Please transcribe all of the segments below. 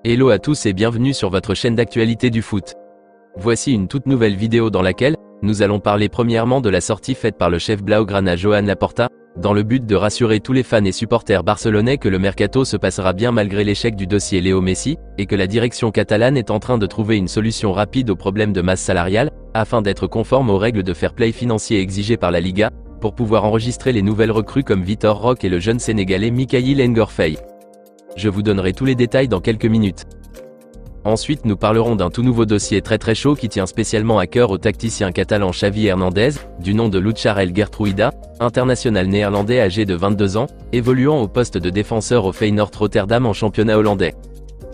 Hello à tous et bienvenue sur votre chaîne d'actualité du foot. Voici une toute nouvelle vidéo dans laquelle nous allons parler premièrement de la sortie faite par le chef blaugrana Joan Laporta, dans le but de rassurer tous les fans et supporters barcelonais que le mercato se passera bien malgré l'échec du dossier Léo Messi, et que la direction catalane est en train de trouver une solution rapide au problème de masse salariale, afin d'être conforme aux règles de fair play financier exigées par la Liga, pour pouvoir enregistrer les nouvelles recrues comme Vitor Roque et le jeune Sénégalais Mikayil Ngor Faye. Je vous donnerai tous les détails dans quelques minutes. Ensuite nous parlerons d'un tout nouveau dossier très chaud qui tient spécialement à cœur au tacticien catalan Xavi Hernandez, du nom de Lucharel Gertruida, international néerlandais âgé de 22 ans, évoluant au poste de défenseur au Feyenoord Rotterdam en championnat hollandais.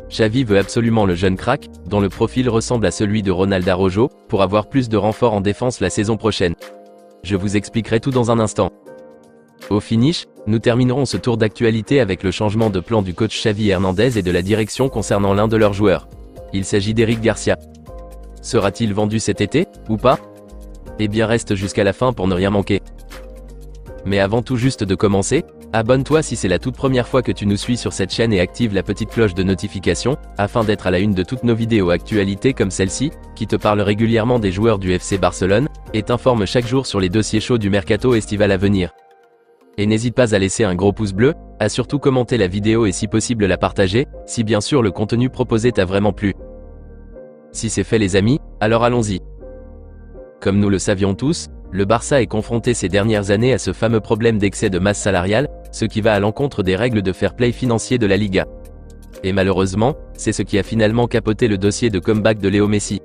Xavi veut absolument le jeune crack, dont le profil ressemble à celui de Ronald Araujo, pour avoir plus de renforts en défense la saison prochaine. Je vous expliquerai tout dans un instant. Au finish, nous terminerons ce tour d'actualité avec le changement de plan du coach Xavi Hernandez et de la direction concernant l'un de leurs joueurs. Il s'agit d'Eric Garcia. Sera-t-il vendu cet été, ou pas? Eh bien reste jusqu'à la fin pour ne rien manquer. Mais avant tout juste de commencer, abonne-toi si c'est la toute première fois que tu nous suis sur cette chaîne et active la petite cloche de notification, afin d'être à la une de toutes nos vidéos actualités comme celle-ci, qui te parle régulièrement des joueurs du FC Barcelone, et t'informe chaque jour sur les dossiers chauds du mercato estival à venir. Et n'hésite pas à laisser un gros pouce bleu, à surtout commenter la vidéo et si possible la partager, si bien sûr le contenu proposé t'a vraiment plu. Si c'est fait les amis, alors allons-y. Comme nous le savions tous, le Barça est confronté ces dernières années à ce fameux problème d'excès de masse salariale, ce qui va à l'encontre des règles de fair play financier de la Liga. Et malheureusement, c'est ce qui a finalement capoté le dossier de comeback de Léo Messi.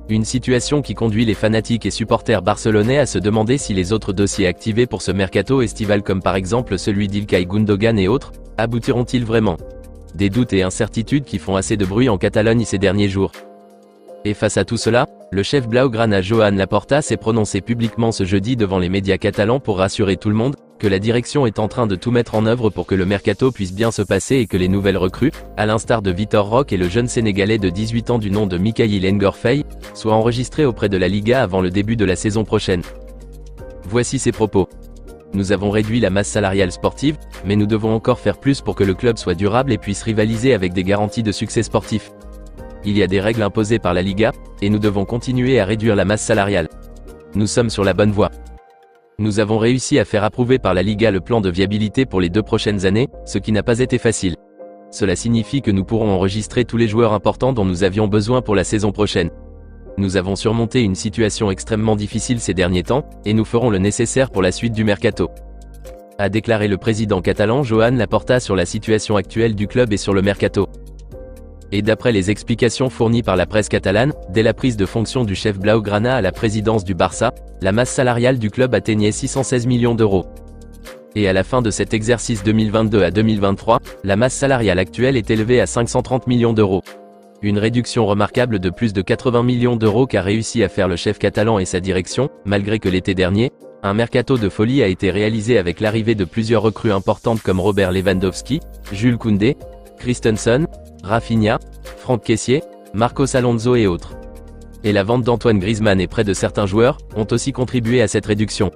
Une situation qui conduit les fanatiques et supporters barcelonais à se demander si les autres dossiers activés pour ce mercato estival comme par exemple celui d'Ilkay Gundogan et autres, aboutiront-ils vraiment? Des doutes et incertitudes qui font assez de bruit en Catalogne ces derniers jours. Et face à tout cela, le chef blaugrana Joan Laporta s'est prononcé publiquement ce jeudi devant les médias catalans pour rassurer tout le monde, que la direction est en train de tout mettre en œuvre pour que le mercato puisse bien se passer et que les nouvelles recrues, à l'instar de Vitor Roque et le jeune Sénégalais de 18 ans du nom de Mikayil Ngor Faye, soient enregistrés auprès de la Liga avant le début de la saison prochaine. Voici ses propos. Nous avons réduit la masse salariale sportive, mais nous devons encore faire plus pour que le club soit durable et puisse rivaliser avec des garanties de succès sportif. Il y a des règles imposées par la Liga, et nous devons continuer à réduire la masse salariale. Nous sommes sur la bonne voie. Nous avons réussi à faire approuver par la Liga le plan de viabilité pour les 2 prochaines années, ce qui n'a pas été facile. Cela signifie que nous pourrons enregistrer tous les joueurs importants dont nous avions besoin pour la saison prochaine. Nous avons surmonté une situation extrêmement difficile ces derniers temps, et nous ferons le nécessaire pour la suite du mercato. A déclaré le président catalan Joan Laporta sur la situation actuelle du club et sur le mercato. Et d'après les explications fournies par la presse catalane, dès la prise de fonction du chef blaugrana à la présidence du Barça, la masse salariale du club atteignait 616 millions d'euros. Et à la fin de cet exercice 2022 à 2023, la masse salariale actuelle est élevée à 530 millions d'euros. Une réduction remarquable de plus de 80 millions d'euros qu'a réussi à faire le chef catalan et sa direction, malgré que l'été dernier, un mercato de folie a été réalisé avec l'arrivée de plusieurs recrues importantes comme Robert Lewandowski, Jules Koundé, Christensen, Rafinha, Franck Kessié, Marcos Alonso et autres. Et la vente d'Antoine Griezmann et près de certains joueurs, ont aussi contribué à cette réduction.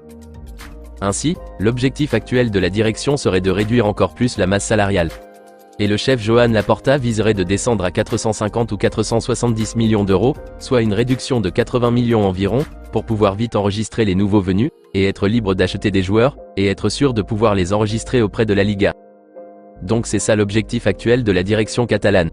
Ainsi, l'objectif actuel de la direction serait de réduire encore plus la masse salariale. Et le chef Joan Laporta viserait de descendre à 450 ou 470 millions d'euros, soit une réduction de 80 millions environ, pour pouvoir vite enregistrer les nouveaux venus, et être libre d'acheter des joueurs, et être sûr de pouvoir les enregistrer auprès de la Liga. Donc c'est ça l'objectif actuel de la direction catalane.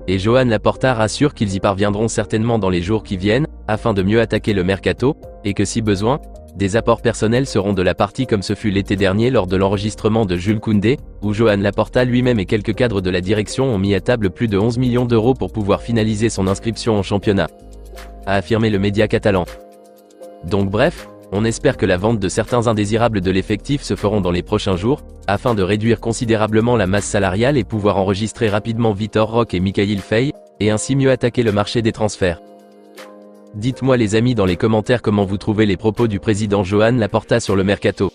Et Joan Laporta rassure qu'ils y parviendront certainement dans les jours qui viennent, afin de mieux attaquer le mercato, et que si besoin, des apports personnels seront de la partie comme ce fut l'été dernier lors de l'enregistrement de Jules Koundé, où Joan Laporta lui-même et quelques cadres de la direction ont mis à table plus de 11 millions d'euros pour pouvoir finaliser son inscription en championnat. A affirmé le média catalan. Donc bref, on espère que la vente de certains indésirables de l'effectif se feront dans les prochains jours, afin de réduire considérablement la masse salariale et pouvoir enregistrer rapidement Vitor Roque et Mikayil Faye, et ainsi mieux attaquer le marché des transferts. Dites-moi les amis dans les commentaires comment vous trouvez les propos du président Joan Laporta sur le mercato.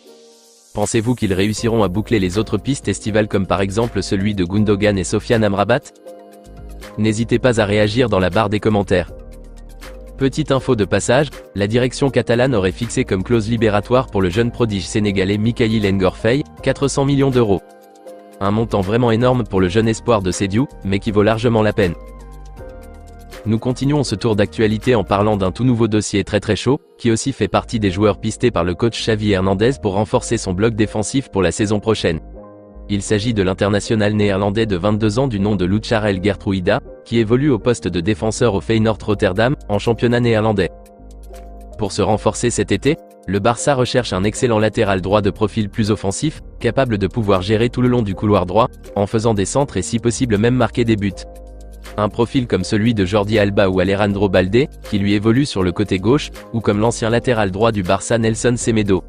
Pensez-vous qu'ils réussiront à boucler les autres pistes estivales comme par exemple celui de Gundogan et Sofiane Amrabat? N'hésitez pas à réagir dans la barre des commentaires. Petite info de passage, la direction catalane aurait fixé comme clause libératoire pour le jeune prodige sénégalais Mikayil Ngor Faye, 400 millions d'euros. Un montant vraiment énorme pour le jeune espoir de Sédhiou, mais qui vaut largement la peine. Nous continuons ce tour d'actualité en parlant d'un tout nouveau dossier très chaud, qui aussi fait partie des joueurs pistés par le coach Xavi Hernandez pour renforcer son bloc défensif pour la saison prochaine. Il s'agit de l'international néerlandais de 22 ans du nom de Lucharel Gertruida, qui évolue au poste de défenseur au Feyenoord Rotterdam, en championnat néerlandais. Pour se renforcer cet été, le Barça recherche un excellent latéral droit de profil plus offensif, capable de pouvoir gérer tout le long du couloir droit, en faisant des centres et si possible même marquer des buts. Un profil comme celui de Jordi Alba ou Alejandro Balde, qui lui évolue sur le côté gauche, ou comme l'ancien latéral droit du Barça Nelson Semedo.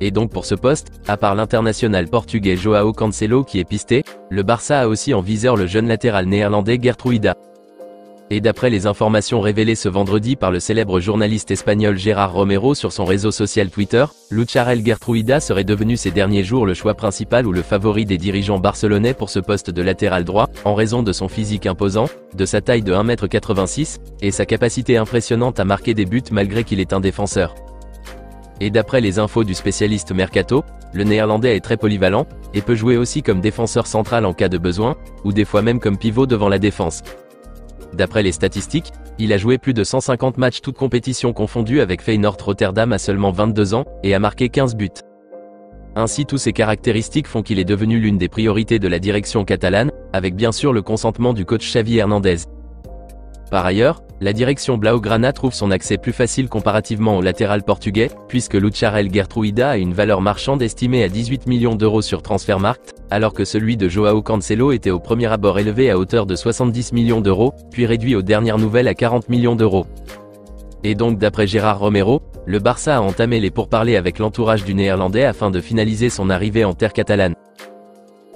Et donc pour ce poste, à part l'international portugais Joao Cancelo qui est pisté, le Barça a aussi en viseur le jeune latéral néerlandais Gertruida. Et d'après les informations révélées ce vendredi par le célèbre journaliste espagnol Gérard Romero sur son réseau social Twitter, Lucharel Gertruida serait devenu ces derniers jours le choix principal ou le favori des dirigeants barcelonais pour ce poste de latéral droit, en raison de son physique imposant, de sa taille de 1,86 m, et sa capacité impressionnante à marquer des buts malgré qu'il est un défenseur. Et d'après les infos du spécialiste Mercato, le néerlandais est très polyvalent, et peut jouer aussi comme défenseur central en cas de besoin, ou des fois même comme pivot devant la défense. D'après les statistiques, il a joué plus de 150 matchs toutes compétitions confondues avec Feyenoord Rotterdam à seulement 22 ans, et a marqué 15 buts. Ainsi tous ces caractéristiques font qu'il est devenu l'une des priorités de la direction catalane, avec bien sûr le consentement du coach Xavi Hernandez. Par ailleurs, la direction Blaugrana trouve son accès plus facile comparativement au latéral portugais, puisque Lucharel Gertruida a une valeur marchande estimée à 18 millions d'euros sur Transfermarkt, alors que celui de Joao Cancelo était au premier abord élevé à hauteur de 70 millions d'euros, puis réduit aux dernières nouvelles à 40 millions d'euros. Et donc d'après Gérard Romero, le Barça a entamé les pourparlers avec l'entourage du néerlandais afin de finaliser son arrivée en terre catalane.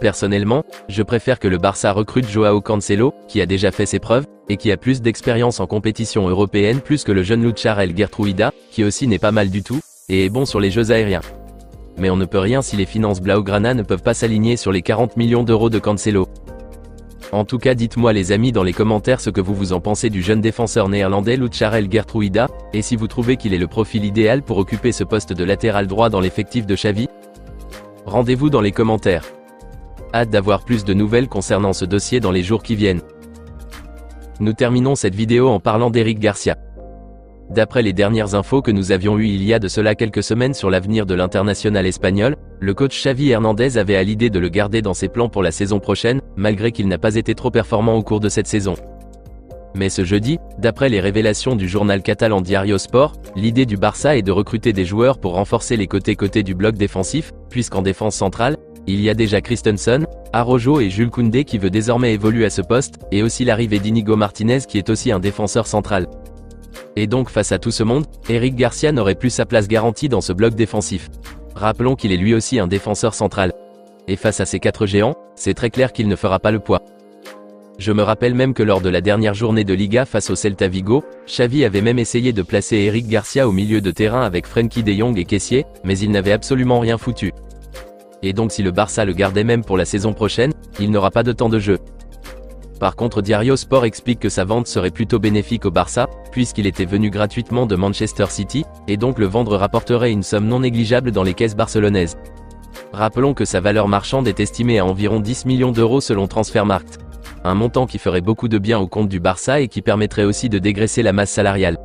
Personnellement, je préfère que le Barça recrute Joao Cancelo, qui a déjà fait ses preuves, et qui a plus d'expérience en compétition européenne plus que le jeune Lucharel Gertruida, qui aussi n'est pas mal du tout, et est bon sur les jeux aériens. Mais on ne peut rien si les finances Blaugrana ne peuvent pas s'aligner sur les 40 millions d'euros de Cancelo. En tout cas dites-moi les amis dans les commentaires ce que vous en pensez du jeune défenseur néerlandais Lucharel Gertruida, et si vous trouvez qu'il est le profil idéal pour occuper ce poste de latéral droit dans l'effectif de Xavi. Rendez-vous dans les commentaires. Hâte d'avoir plus de nouvelles concernant ce dossier dans les jours qui viennent. Nous terminons cette vidéo en parlant d'Eric Garcia. D'après les dernières infos que nous avions eues il y a de cela quelques semaines sur l'avenir de l'international espagnol, le coach Xavi Hernandez avait à l'idée de le garder dans ses plans pour la saison prochaine, malgré qu'il n'a pas été trop performant au cours de cette saison. Mais ce jeudi, d'après les révélations du journal catalan Diario Sport, l'idée du Barça est de recruter des joueurs pour renforcer les côtés du bloc défensif, puisqu'en défense centrale, il y a déjà Christensen, Araujo et Jules Koundé qui veut désormais évoluer à ce poste, et aussi l'arrivée d'Inigo Martinez qui est aussi un défenseur central. Et donc face à tout ce monde, Eric Garcia n'aurait plus sa place garantie dans ce bloc défensif. Rappelons qu'il est lui aussi un défenseur central. Et face à ces 4 géants, c'est très clair qu'il ne fera pas le poids. Je me rappelle même que lors de la dernière journée de Liga face au Celta Vigo, Xavi avait même essayé de placer Eric Garcia au milieu de terrain avec Frenkie de Jong et Kessié, mais il n'avait absolument rien foutu. Et donc si le Barça le gardait même pour la saison prochaine, il n'aura pas de temps de jeu. Par contre Diario Sport explique que sa vente serait plutôt bénéfique au Barça, puisqu'il était venu gratuitement de Manchester City, et donc le vendre rapporterait une somme non négligeable dans les caisses barcelonaises. Rappelons que sa valeur marchande est estimée à environ 10 millions d'euros selon Transfermarkt. Un montant qui ferait beaucoup de bien au compte du Barça et qui permettrait aussi de dégraisser la masse salariale.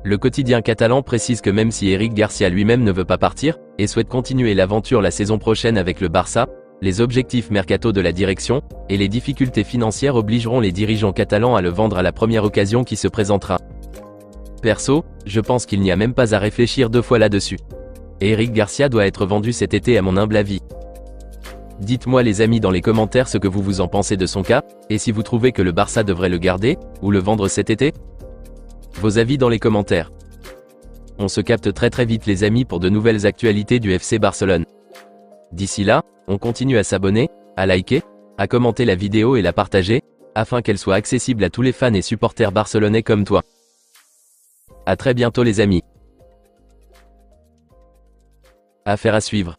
Le quotidien catalan précise que même si Eric Garcia lui-même ne veut pas partir, et souhaite continuer l'aventure la saison prochaine avec le Barça, les objectifs mercato de la direction, et les difficultés financières obligeront les dirigeants catalans à le vendre à la première occasion qui se présentera. Perso, je pense qu'il n'y a même pas à réfléchir 2 fois là-dessus. Eric Garcia doit être vendu cet été à mon humble avis. Dites-moi les amis dans les commentaires ce que vous en pensez de son cas, et si vous trouvez que le Barça devrait le garder, ou le vendre cet été. Vos avis dans les commentaires. On se capte très vite les amis pour de nouvelles actualités du FC Barcelone. D'ici là, on continue à s'abonner, à liker, à commenter la vidéo et la partager, afin qu'elle soit accessible à tous les fans et supporters barcelonais comme toi. À très bientôt les amis. Affaire à suivre.